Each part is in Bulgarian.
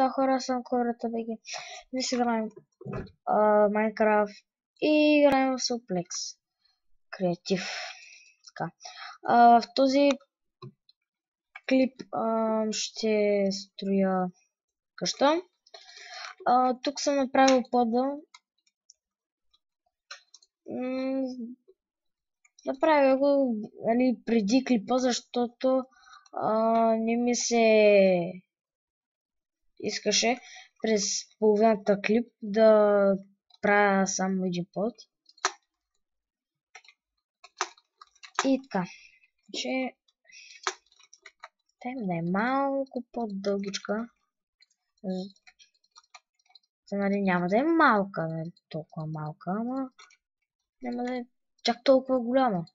Защо хора съм хората БГ. Днес ще играем Майнкрафт и играем в Suplex Креатив. Така. В този клип ще строя къща. Тук съм направил пода. Направя го преди клипа, защото не ми се искаше през половината клип да правя само един под. И така, че да е малко по-дългичка. Нали, няма да е малка, не толкова малка, ама няма да е чак толкова голяма.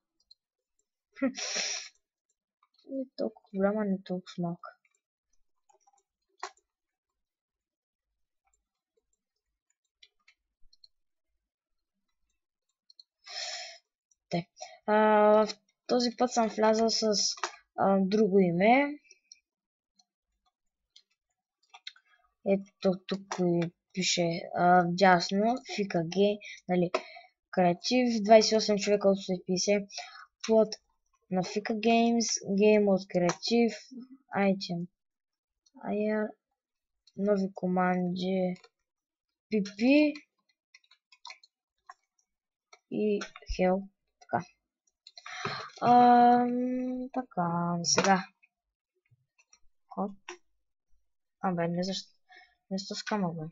Не толкова голяма, не толкова малка. В този път съм влязал с друго име. Ето тук пише дясно FikaG, нали, креатив, 28 човека от 150, плод на Fika Games, Game от креатив, Item, IR, нови команди, PP и Hell. Така. Така, сега. Хоп. Бе, не защо. Не сто скама, бе.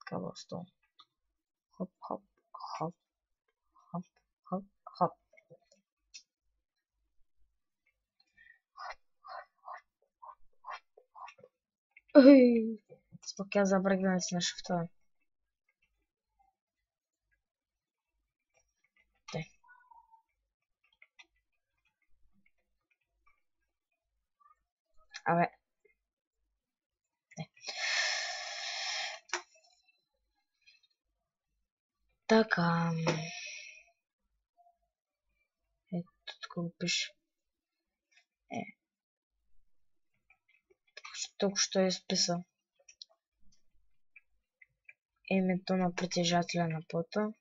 Скама сто. Хоп, хоп, хоп. Хоп, хоп, хоп. Ой, спок я забръгвам си на шифта. Абе. Така. Ето тук го пише. Тук що е изписал името на притежателя на пота.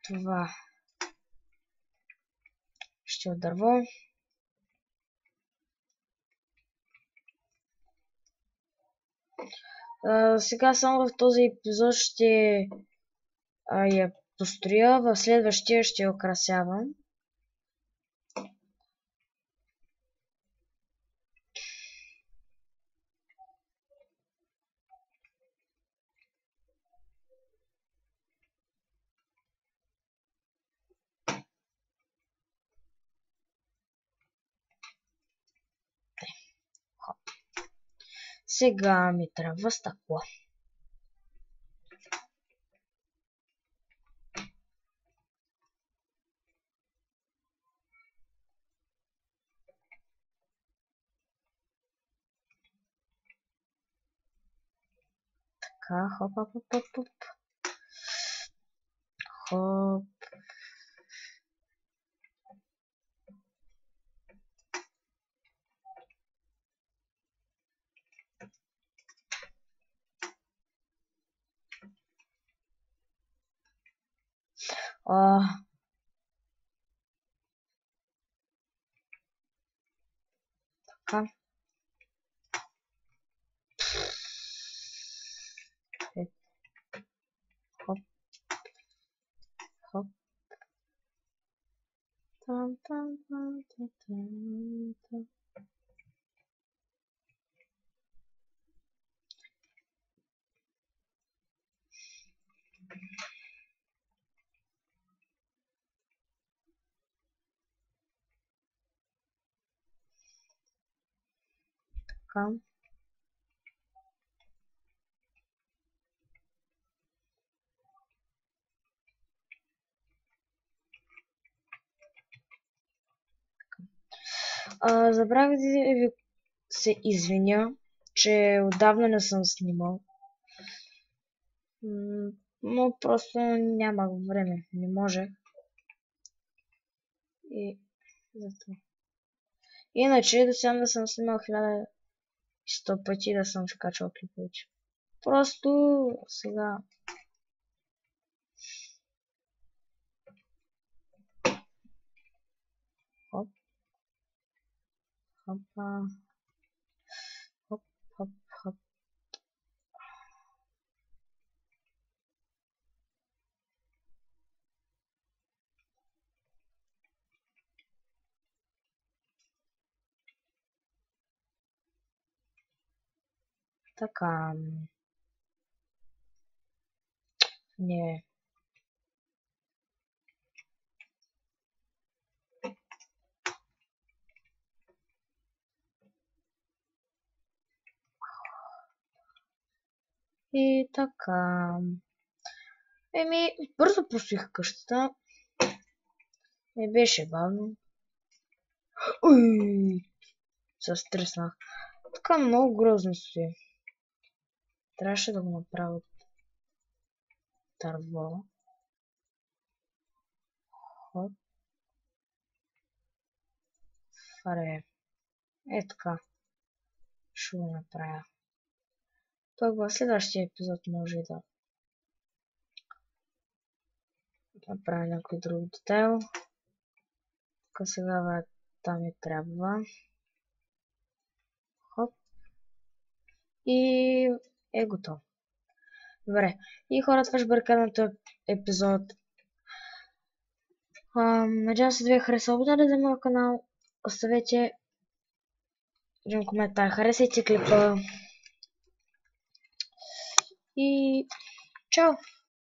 Това ще е дърво. Сега само в този епизод ще я построя, в следващия ще я украсявам. Сега ми трябва стъкло. Така, хоп, хоп, хоп, хоп. Хоп. Така. Хоп. Хоп. Там, там, там, там, там, там. Така. Забравих да ви се извиня, че отдавна не съм снимал. Но просто нямах време, не можех. И зато. Иначе до сега да съм снимал 1100 пъти да съм скачал клипове. Просто сега. Хоп. Хопа. Хоп, хоп, хоп. Така. Не. И така. Бързо построих къщата. Не беше бавно. Уй! Се стреснах. Така много грозно стои. Трябваше да го направя търво. Хоп. Фаре. Така. Ще го направя. Пък в следващия епизод може да направя някой друг детайл. Тук сега там ми трябва. Хоп. И е готово. Добре. И хората, това ще бъде край на този епизод. Надявам се да ви е харесало. Абонирайте за моя канал. Оставете един коментар. Харесайте клипа. И чао!